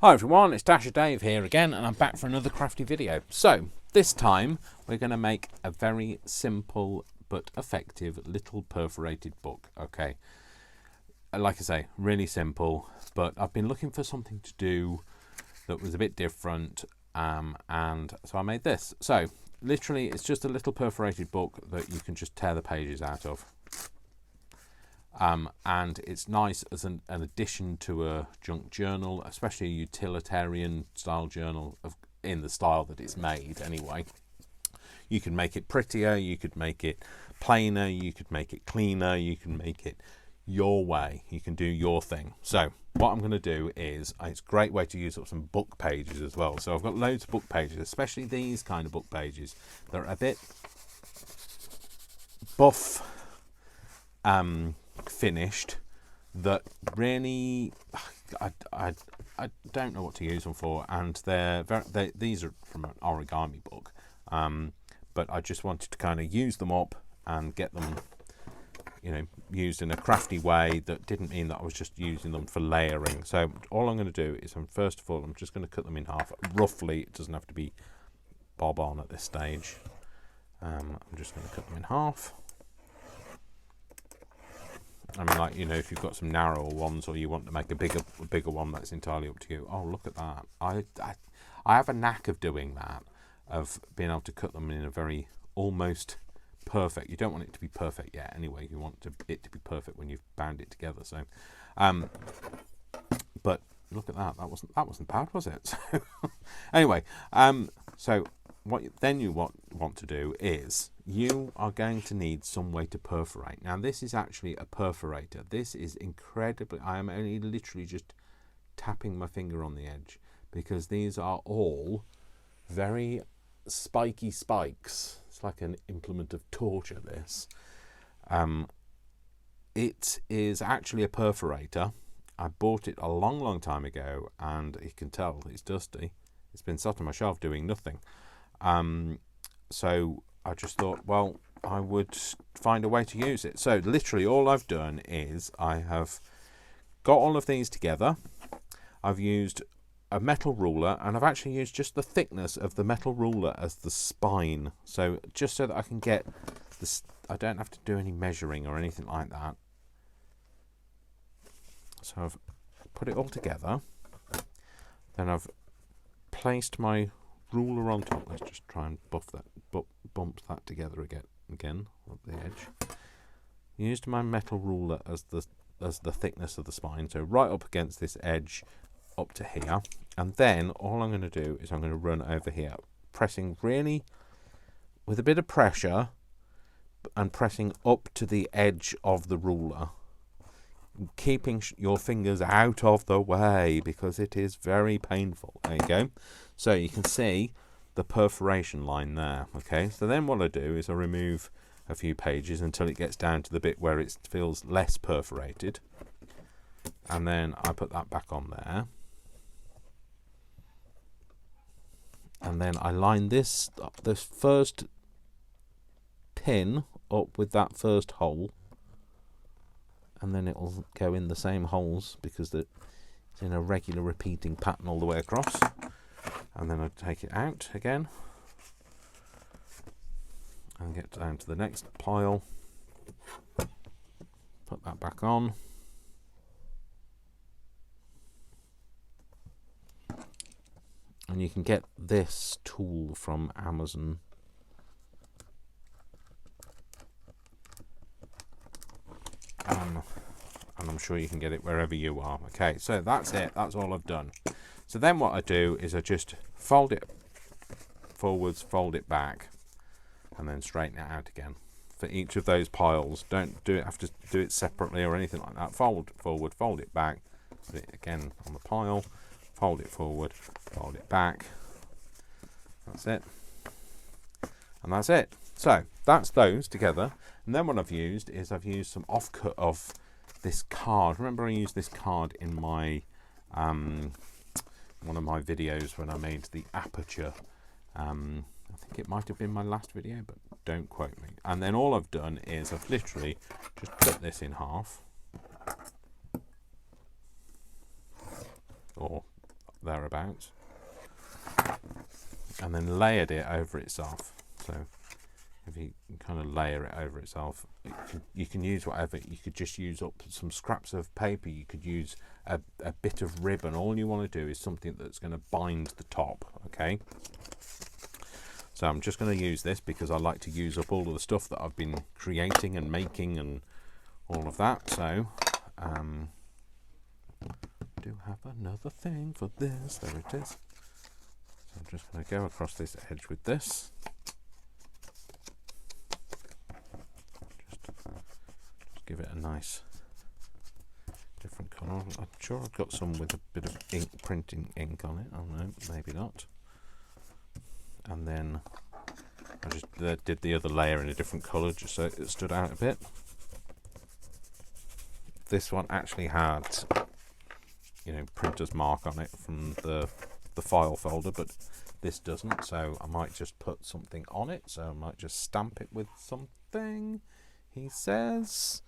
Hi everyone, it's Dasher Dave here again, and I'm back for another crafty video. So, this time we're going to make a very simple but effective little perforated book, okay? Like I say, really simple, but I've been looking for something to do that was a bit different, and so I made this. So, literally, it's just a little perforated book that you can just tear the pages out of. And it's nice as an addition to a junk journal, especially a utilitarian style journal in the style that it's made anyway. You can make it prettier, you could make it plainer, you could make it cleaner, you can make it your way, you can do your thing. So what I'm going to do is, it's a great way to use up some book pages as well. So I've got loads of book pages, especially these kind of book pages. They're a bit buff, finished, that really I don't know what to use them for, and these are from an origami book, but I just wanted to kind of use them up and get them, used in a crafty way that didn't mean that I was just using them for layering. So all I'm going to do is, first of all, I'm just going to cut them in half roughly. It doesn't have to be bob on at this stage. I'm just going to cut them in half. I mean, like, if you've got some narrower ones, or you want to make a bigger one, that's entirely up to you. Oh, look at that. I have a knack of doing that, of being able to cut them in a very almost perfect. You don't want it to be perfect yet anyway. You want it to be perfect when you've bound it together. So, but look at that. That wasn't bad, was it? So, anyway, so what you want to do is, you are going to need some way to perforate. Now, this is actually a perforator. This is incredibly, I am only literally just tapping my finger on the edge, because these are all very spiky spikes. It's like an implement of torture, this. It is actually a perforator. I bought it a long time ago, and you can tell it's dusty. It's been sat on my shelf doing nothing. So I just thought, well, I would find a way to use it. So literally all I've done is, I have got all of these together. I've used a metal ruler, and I've actually used just the thickness of the metal ruler as the spine. So just so that I can get this, I don't have to do any measuring or anything like that. So I've put it all together. Then I've placed my ruler on top. Let's just try and bump that together again at the edge. Used my metal ruler as the thickness of the spine, so right up against this edge up to here. And then all I'm going to do is, I'm going to run over here, pressing really with a bit of pressure, and pressing up to the edge of the ruler, keeping your fingers out of the way, because it is very painful. There you go. So you can see the perforation line there. Okay, so then what I do is I remove a few pages until it gets down to the bit where it feels less perforated, and then I put that back on there, and then I line this first pin up with that first hole, and then it will go in the same holes, because it's in a regular repeating pattern all the way across. And then I take it out again and get down to the next pile, put that back on, and you can get this tool from Amazon. And I'm sure you can get it wherever you are. Okay, so that's it. That's all I've done. So then what I do is, I just fold it forwards, fold it back, and then straighten it out again for each of those piles. Don't have to do it separately or anything like that. Fold forward, fold it back, put it again on the pile, fold it forward, fold it back. That's it. And that's it. So that's those together. And then what I've used is, I've used some offcut of this card. Remember, I used this card in my one of my videos when I made the aperture. I think it might have been my last video, but don't quote me. And then all I've done is, I've literally just cut this in half, or thereabouts, and then layered it over itself. So if you kind of layer it over itself, you can use whatever. You could just use up some scraps of paper. You could use a bit of ribbon. All you want to do is something that's going to bind the top. Okay. So I'm just going to use this because I like to use up all of the stuff that I've been creating and making and all of that. So I do have another thing for this. There it is. So I'm just going to go across this edge with this. Just give it a nice different colour. I'm sure I've got some with a bit of ink, printing ink on it. Oh no, maybe not. And then I just did the other layer in a different colour just so it stood out a bit. This one actually had, you know, printer's mark on it from the file folder, but this doesn't, so I might just put something on it. So I might just stamp it with something, he says,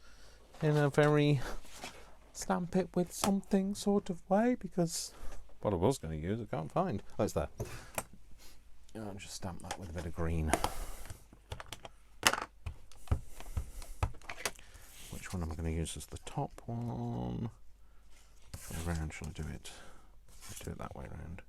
in a very stamp it with something sort of way, because what I was going to use I can't find. Oh, it's there. I'll just stamp that with a bit of green. Which one am I going to use as the top one? Which way round shall I do it? Let's do it that way round.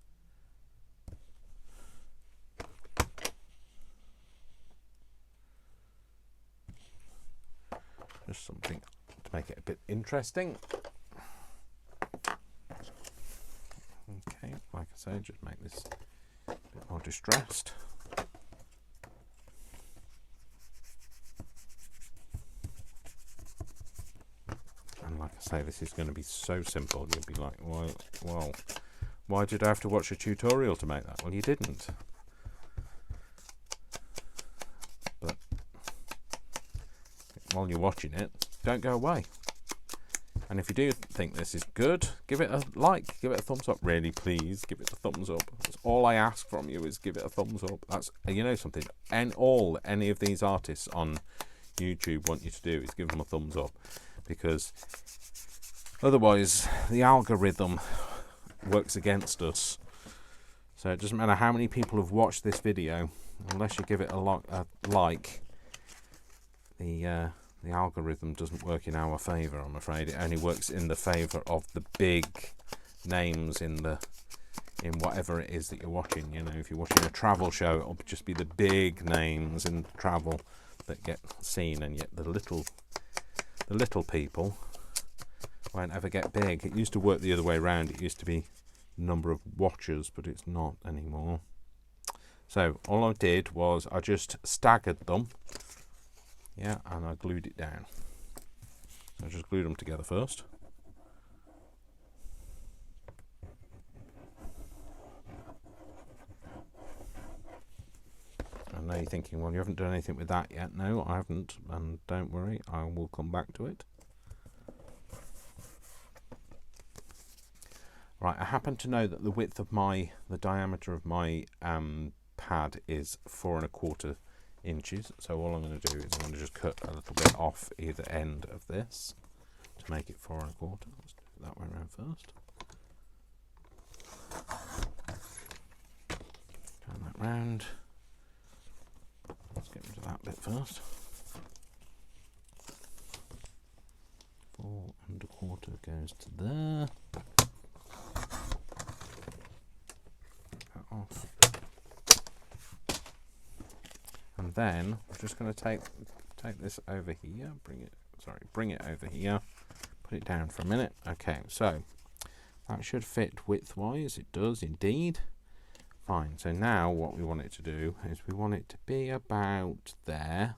Just something to make it a bit interesting. Okay, like I say, just make this a bit more distressed. And like I say, this is going to be so simple. You'll be like, well, why did I have to watch a tutorial to make that? Well, you didn't. But while you're watching it, don't go away. And if you do think this is good, give it a like, give it a thumbs up. Really, please, give it a thumbs up. That's all I ask from you, is give it a thumbs up. That's, you know something, and any of these artists on YouTube want you to do is give them a thumbs up, because otherwise the algorithm works against us. So it doesn't matter how many people have watched this video, unless you give it a like, the algorithm doesn't work in our favour, I'm afraid. It only works in the favour of the big names in whatever it is that you're watching. You know, if you're watching a travel show, it'll just be the big names in travel that get seen, and yet the little people won't ever get big. It used to work the other way around. It used to be number of watchers, but it's not anymore. So all I did was I just staggered them. Yeah, and I glued it down. So I just glued them together first. I know you're thinking, well, you haven't done anything with that yet. No, I haven't, and don't worry, I will come back to it. Right, I happen to know that the width of the diameter of my pad is 4 1/4 inches. So all I'm going to do is I'm going to just cut a little bit off either end of this to make it 4 1/4. Let's do it that way around first. Turn that round. Let's get rid of that bit first. 4 1/4 goes to there. That off. And then we're just going to take this over here, bring it over here, put it down for a minute. Okay, so that should fit width-wise. It does indeed. Fine. So now what we want it to do is we want it to be about there.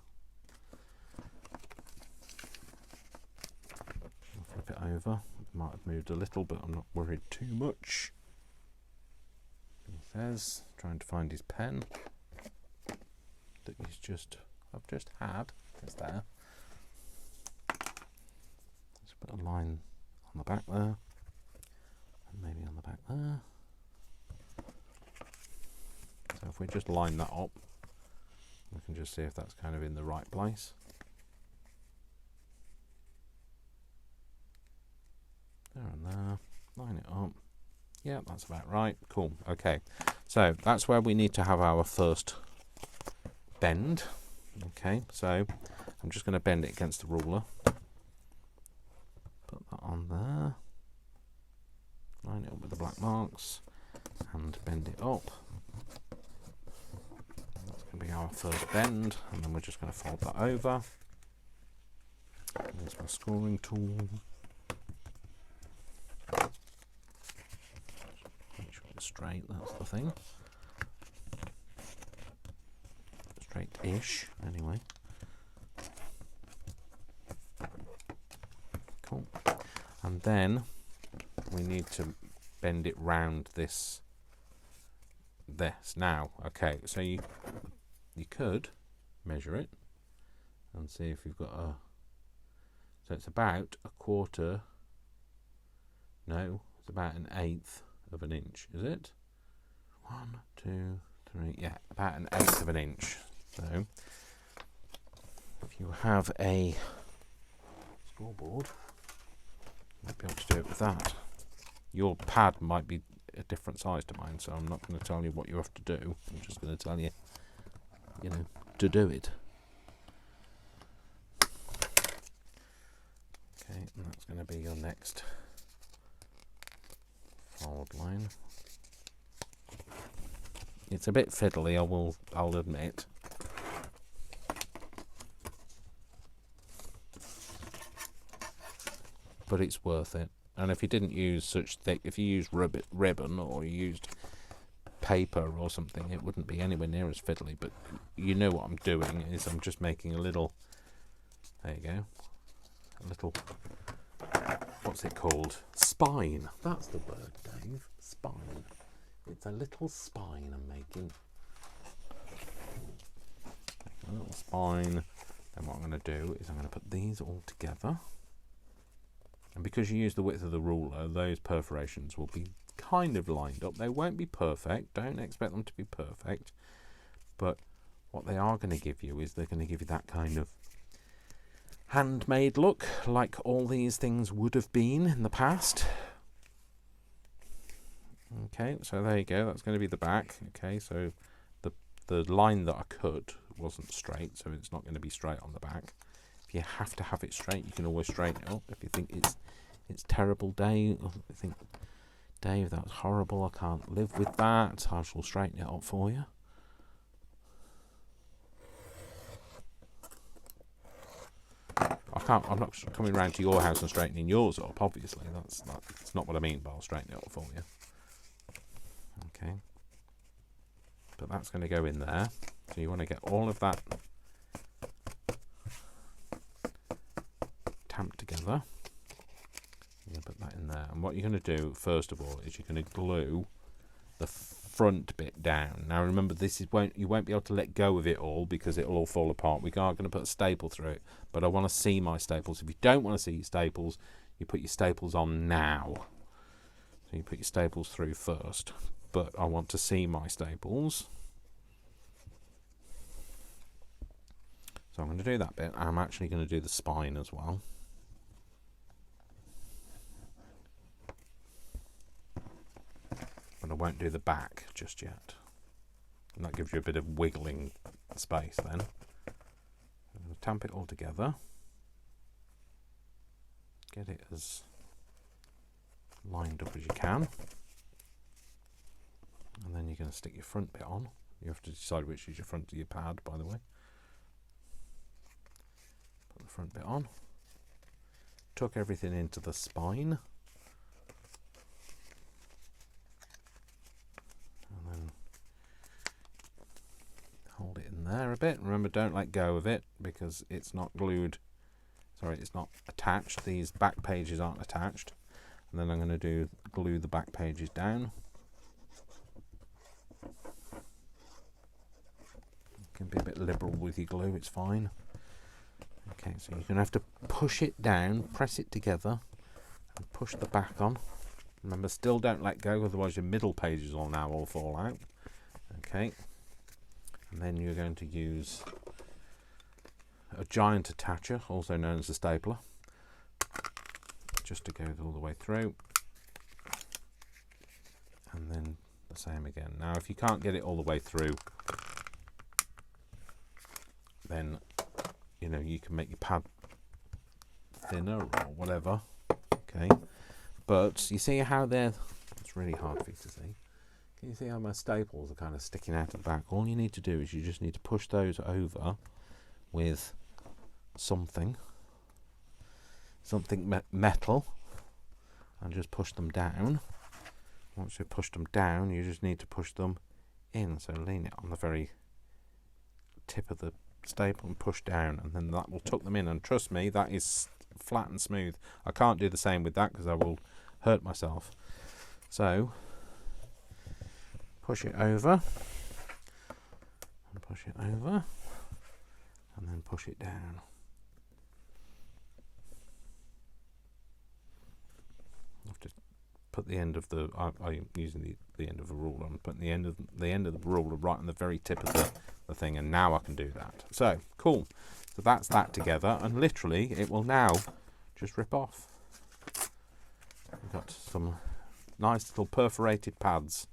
I'll flip it over. It might have moved a little, but I'm not worried too much. He says, trying to find his pen that I've just had. It's there. Let's put a line on the back there, and maybe on the back there. So if we just line that up, we can just see if that's kind of in the right place. There and there. Line it up. Yeah, that's about right. Cool. Okay, so that's where we need to have our first bend. Okay, so I'm just going to bend it against the ruler. Put that on there. Line it up with the black marks and bend it up. That's going to be our first bend, and then we're just going to fold that over. There's my scoring tool. Make sure it's straight, that's the thing. Straight-ish, anyway. Cool. And then we need to bend it round this. Now, okay, so you could measure it and see if you've got a. So it's about a quarter. No, it's about an eighth of an inch, is it? 1, 2, 3. Yeah, about an eighth of an inch. So if you have a scoreboard, you might be able to do it with that. Your pad might be a different size to mine, so I'm not going to tell you what you have to do. I'm just going to tell you, to do it. Okay, and that's going to be your next fold line. It's a bit fiddly, I'll admit. But it's worth it. And if you didn't use such thick, if you used ribbon or you used paper or something, it wouldn't be anywhere near as fiddly. But you know what I'm doing is I'm just making a little, there you go, a little, what's it called? Spine. That's the word, Dave. Spine. It's a little spine I'm making. A little spine. Then what I'm going to do is I'm going to put these all together. And because you use the width of the ruler, those perforations will be kind of lined up. They won't be perfect. Don't expect them to be perfect. But what they are going to give you is they're going to give you that kind of handmade look, like all these things would have been in the past. Okay, so there you go. That's going to be the back. Okay, so the line that I cut wasn't straight, so it's not going to be straight on the back. If you have to have it straight, you can always straighten it up. If you think it's terrible, Dave, or you think, Dave, that's horrible, I can't live with that, I shall straighten it up for you. I'm not coming round to your house and straightening yours up, obviously. That's not what I mean, but I'll straighten it up for you. Okay. But that's going to go in there. So you want to get all of that tamped together. You're going to put that in there. And what you're going to do, first of all, is you're going to glue the front bit down. Now remember, you won't be able to let go of it all because it'll all fall apart. We are going to put a staple through it, but I want to see my staples. If you don't want to see your staples, you put your staples on now. So you put your staples through first, but I want to see my staples. So I'm going to do that bit. I'm actually going to do the spine as well. But I won't do the back just yet. And that gives you a bit of wiggling space then. I'm going to tamp it all together. Get it as lined up as you can. And then you're going to stick your front bit on. You have to decide which is your front of your pad, by the way. Put the front bit on. Tuck everything into the spine. And then hold it in there a bit. Remember, don't let go of it because it's not glued. Sorry, it's not attached. These back pages aren't attached. And then I'm going to glue the back pages down. You can be a bit liberal with your glue, it's fine. Okay, so you're going to have to push it down, press it together, and push the back on. Remember, still don't let go, otherwise your middle pages will now all fall out. Okay, and then you're going to use a giant attacher, also known as a stapler, just to go all the way through. the same again. Now if you can't get it all the way through, then you know you can make your pad thinner or whatever. Okay, but you see how they're, it's really hard for you to see. Can you see how my staples are kind of sticking out at the back? All you need to do is you just need to push those over with something metal, and just push them down. Once you push them down, you just need to push them in. So lean it on the very tip of the staple and push down, and then that will tuck them in. And trust me, that is flat and smooth. I can't do the same with that because I will hurt myself. So push it over, and push it over, and then push it down. I have to put the end of the, I'm using the end of a ruler. I'm putting the end of the ruler right on the very tip of the thing, and now I can do that. So cool. So that's that together, and literally it will now just rip off. We've got some nice little perforated pads.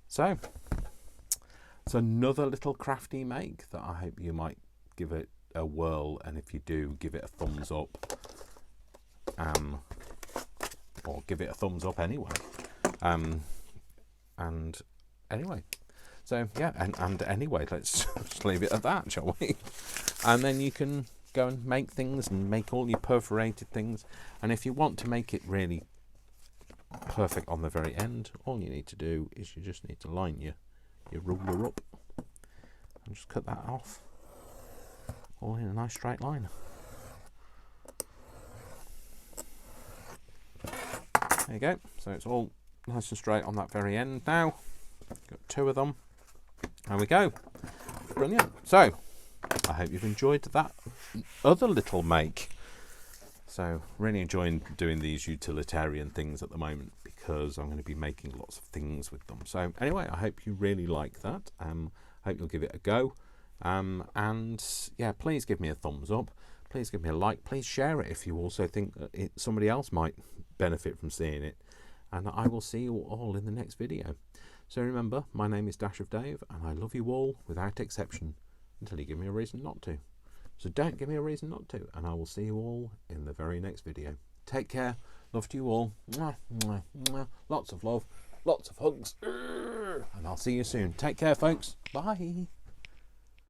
So it's another little crafty make that I hope you might give it a whirl, and if you do, give it a thumbs up, or give it a thumbs up anyway. And anyway, so yeah, and anyway, let's just leave it at that, shall we? And then you can go and make things and make all your perforated things. And if you want to make it really perfect on the very end, all you need to do is you just need to line your ruler up and just cut that off all in a nice straight line. There you go. So it's all nice and straight on that very end now. Got two of them. There we go. Brilliant. So I hope you've enjoyed that other little make. So really enjoying doing these utilitarian things at the moment, because I'm going to be making lots of things with them. So anyway, I hope you really like that. Hope you'll give it a go. And yeah, please give me a thumbs up. Please give me a like. Please share it if you also think that somebody else might benefit from seeing it. And I will see you all in the next video. So remember, my name is Dash of Dave, and I love you all without exception, until you give me a reason not to. So don't give me a reason not to, and I will see you all in the very next video. Take care. Love to you all. Mwah, mwah, mwah. Lots of love. Lots of hugs. And I'll see you soon. Take care, folks. Bye.